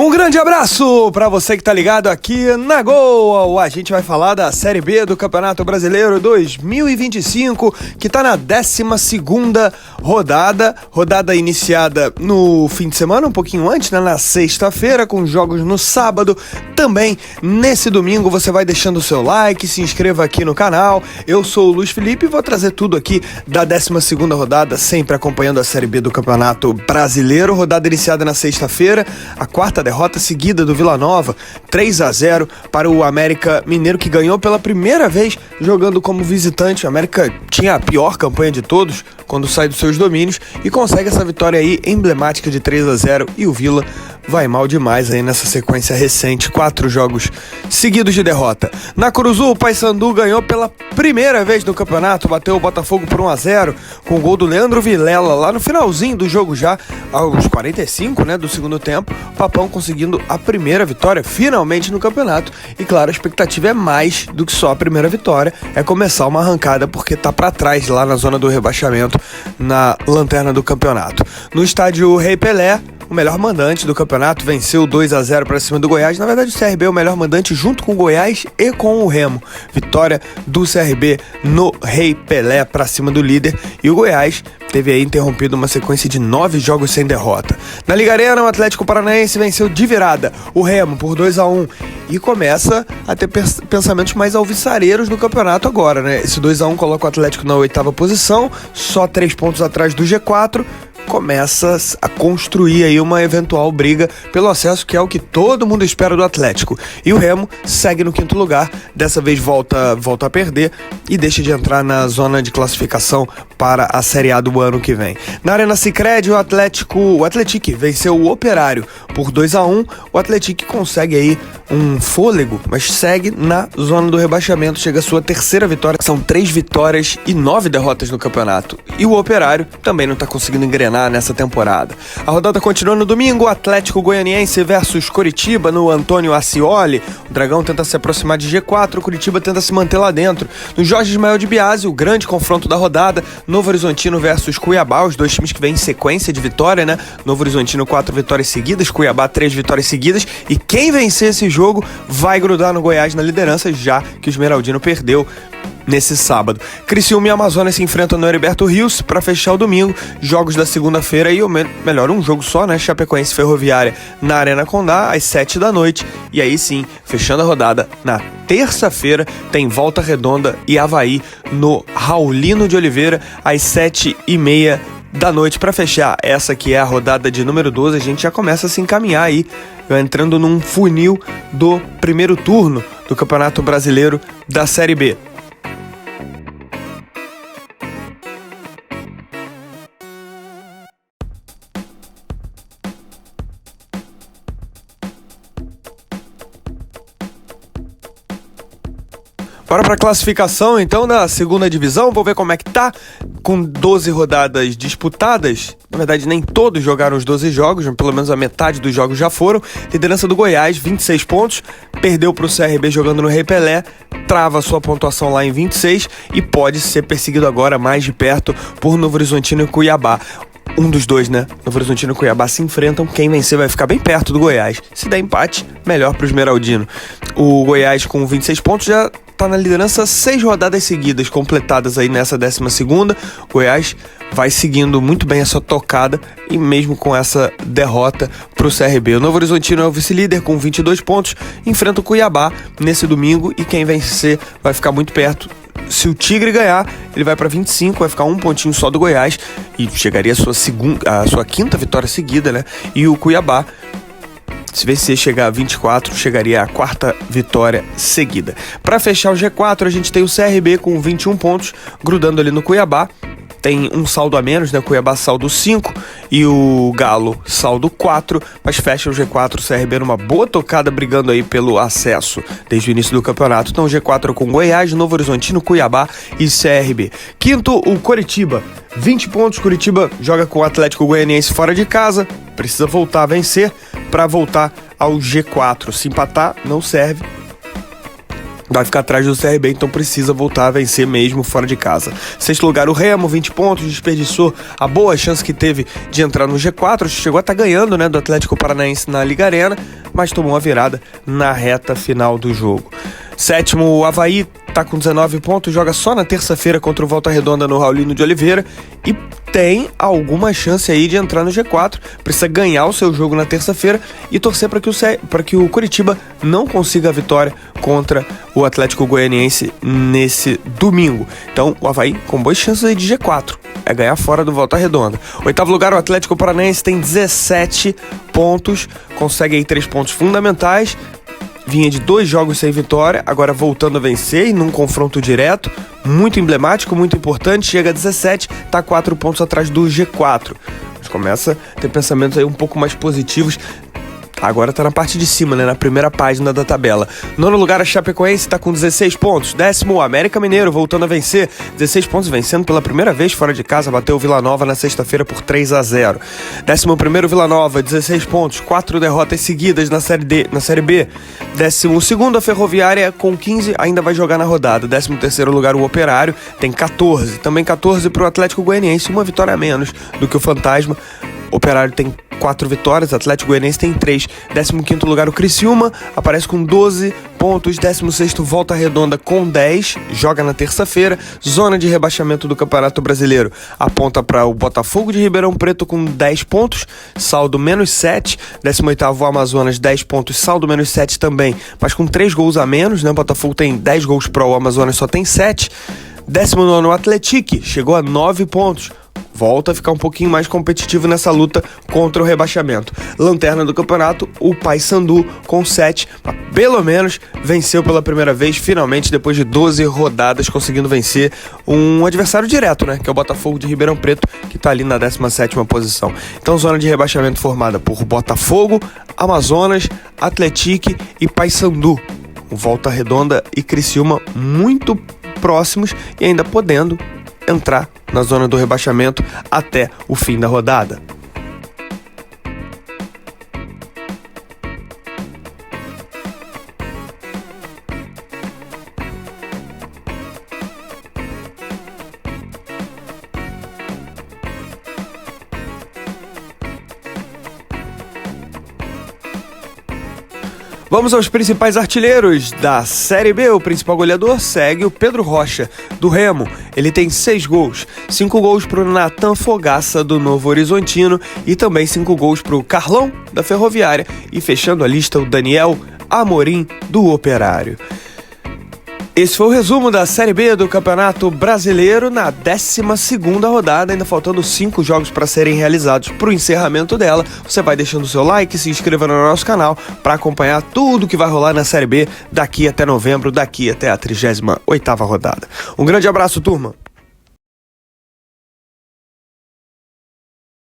Um grande abraço para você que tá ligado aqui na Gol. A gente vai falar da Série B do Campeonato Brasileiro 2025, que tá na 12ª rodada iniciada no fim de semana, um pouquinho antes, né, na sexta-feira, com jogos no sábado. Também nesse domingo você vai deixando o seu like, se inscreva aqui no canal. Eu sou o Luiz Felipe e vou trazer tudo aqui da 12ª rodada, sempre acompanhando a Série B do Campeonato Brasileiro. Rodada iniciada na sexta-feira, a quarta derrota seguida do Vila Nova, 3-0 para o América Mineiro, que ganhou pela primeira vez jogando como visitante. O América tinha a pior campanha de todos quando sai dos seus domínios e consegue essa vitória aí emblemática de 3-0, e o Vila vai mal demais aí nessa sequência recente, 4 jogos seguidos de derrota. Na Curuzu, o Paysandu ganhou pela primeira vez no campeonato, bateu o Botafogo por 1-0, com o gol do Leandro Vilela lá no finalzinho do jogo, já aos 45, né, do segundo tempo. O Papão conseguindo a primeira vitória finalmente no campeonato, e claro, a expectativa é mais do que só a primeira vitória, é começar uma arrancada, porque tá pra trás lá na zona do rebaixamento, na lanterna do campeonato. No estádio Rei Pelé, o melhor mandante do campeonato venceu 2-0 para cima do Goiás. Na verdade, o CRB é o melhor mandante junto com o Goiás e com o Remo. Vitória do CRB no Rei Pelé para cima do líder, e o Goiás teve aí interrompido uma sequência de 9 jogos sem derrota. Na Liga Arena, o Atlético Paranaense venceu de virada o Remo por 2-1 e começa a ter pensamentos mais alvissareiros no campeonato agora, né? Esse 2-1 coloca o Atlético na 8ª posição, só 3 pontos atrás do G4. Começa a construir aí uma eventual briga pelo acesso, que é o que todo mundo espera do Atlético. E o Remo segue no 5º lugar, dessa vez volta a perder e deixa de entrar na zona de classificação para a Série A do ano que vem. Na Arena Sicredi, o Atlético venceu o Operário por 2-1. O Atlético consegue aí um fôlego, mas segue na zona do rebaixamento, chega a sua 3ª vitória. São 3 vitórias e 9 derrotas no campeonato. E o Operário também não está conseguindo engrenar nessa temporada. A rodada continua no domingo, Atlético Goianiense versus Coritiba no Antônio Ascioli. O Dragão tenta se aproximar de G4, o Coritiba tenta se manter lá dentro. No Jorge Ismael de Biasi, o grande confronto da rodada, Novo Horizontino versus Cuiabá, os dois times que vêm em sequência de vitória, né? Novo Horizontino 4 vitórias seguidas, Cuiabá 3 vitórias seguidas, e quem vencer esse jogo vai grudar no Goiás na liderança, já que o Esmeraldino perdeu nesse sábado. Criciúma e Amazonas se enfrentam no Heriberto Rios para fechar o domingo. Jogos da segunda-feira e um jogo só, né? Chapecoense Ferroviária na Arena Condá às 7 da noite. E aí sim, fechando a rodada, na terça-feira tem Volta Redonda e Avaí no Raulino de Oliveira às 7h30 da noite. Para fechar essa que é a rodada de número 12, a gente já começa a se encaminhar aí, entrando num funil do primeiro turno do Campeonato Brasileiro da Série B. Bora para a classificação então da segunda divisão, vou ver como é que tá, com 12 rodadas disputadas. Na verdade, nem todos jogaram os 12 jogos, pelo menos a metade dos jogos já foram. Liderança do Goiás, 26 pontos, perdeu para o CRB jogando no Rei Pelé, trava sua pontuação lá em 26 e pode ser perseguido agora mais de perto por Novo Horizontino e Cuiabá. Um dos dois, né? Novo Horizontino e Cuiabá se enfrentam, quem vencer vai ficar bem perto do Goiás. Se der empate, melhor para o Esmeraldino. O Goiás com 26 pontos já tá na liderança 6 rodadas seguidas, completadas aí nessa 12ª. Goiás vai seguindo muito bem essa tocada e mesmo com essa derrota pro CRB. O Novo Horizontino é o vice-líder com 22 pontos, enfrenta o Cuiabá nesse domingo e quem vencer vai ficar muito perto. Se o Tigre ganhar, ele vai para 25, vai ficar um pontinho só do Goiás e chegaria a sua 5ª vitória seguida, né? E o Cuiabá, se vencer chegar a 24, chegaria à 4ª vitória seguida. Para fechar o G4, a gente tem o CRB com 21 pontos, grudando ali no Cuiabá. Tem um saldo a menos, né? Cuiabá saldo 5 e o Galo saldo 4, mas fecha o G4, o CRB numa boa tocada, brigando aí pelo acesso desde o início do campeonato. Então G4 com Goiás, Novo Horizontino, Cuiabá e CRB. Quinto, o Coritiba, 20 pontos. Coritiba joga com o Atlético Goianiense fora de casa, precisa voltar a vencer para voltar ao G4. Se empatar, não serve. vai ficar atrás do CRB, então precisa voltar a vencer mesmo fora de casa. Sexto lugar, o Remo, 20 pontos, desperdiçou a boa chance que teve de entrar no G4, chegou a estar ganhando, né, do Atlético Paranaense na Liga Arena, mas tomou uma virada na reta final do jogo. Sétimo, o Avaí tá com 19 pontos, joga só na terça-feira contra o Volta Redonda no Raulino de Oliveira e tem alguma chance aí de entrar no G4, precisa ganhar o seu jogo na terça-feira e torcer para que o Curitiba não consiga a vitória contra o Atlético Goianiense nesse domingo. Então o Avaí com boas chances aí de G4, é ganhar fora do Volta Redonda. Oitavo lugar, o Atlético Paranaense tem 17 pontos, consegue aí 3 pontos fundamentais, vinha de 2 jogos sem vitória, agora voltando a vencer e num confronto direto, muito emblemático, muito importante, chega a 17, tá 4 pontos atrás do G4. Mas começa a ter pensamentos aí um pouco mais positivos. Agora tá na parte de cima, né? Na primeira página da tabela. Nono lugar, a Chapecoense tá com 16 pontos. Décimo, o América Mineiro, voltando a vencer. 16 pontos, vencendo pela primeira vez fora de casa. Bateu o Vila Nova na sexta-feira por 3-0. 11º, Vila Nova, 16 pontos. 4 derrotas seguidas na Série B. 12º, a Ferroviária, com 15, ainda vai jogar na rodada. 13º lugar, o Operário, tem 14. Também 14 pro Atlético Goianiense, uma vitória a menos do que o Fantasma. Operário tem 4 vitórias, Atlético Goianiense tem 3. 15º lugar, o Criciúma, aparece com 12 pontos. 16º, Volta Redonda com 10, joga na terça-feira. Zona de rebaixamento do Campeonato Brasileiro aponta para o Botafogo de Ribeirão Preto com 10 pontos, saldo menos 7. 18º, o Amazonas, 10 pontos, saldo menos 7 também, mas com 3 gols a menos, né? O Botafogo tem 10 gols pro, o Amazonas só tem 7. 19º, o Atlético, chegou a 9 pontos. Volta a ficar um pouquinho mais competitivo nessa luta contra o rebaixamento. Lanterna do campeonato, o Paysandu com 7, mas pelo menos venceu pela primeira vez, finalmente, depois de 12 rodadas, conseguindo vencer um adversário direto, né? Que é o Botafogo de Ribeirão Preto, que tá ali na 17ª posição. Então, zona de rebaixamento formada por Botafogo, Amazonas, Atlético e Paysandu. Volta Redonda e Criciúma muito próximos e ainda podendo entrar na zona do rebaixamento até o fim da rodada. Vamos aos principais artilheiros da Série B. O principal goleador segue o Pedro Rocha, do Remo. Ele tem 6 gols. 5 gols para o Natan Fogaça, do Novo Horizontino, e também 5 gols para o Carlão, da Ferroviária. E fechando a lista, o Daniel Amorim, do Operário. Esse foi o resumo da Série B do Campeonato Brasileiro na 12ª rodada, ainda faltando 5 jogos para serem realizados para o encerramento dela. Você vai deixando o seu like e se inscrevendo no nosso canal para acompanhar tudo que vai rolar na Série B daqui até novembro, daqui até a 38ª rodada. Um grande abraço, turma!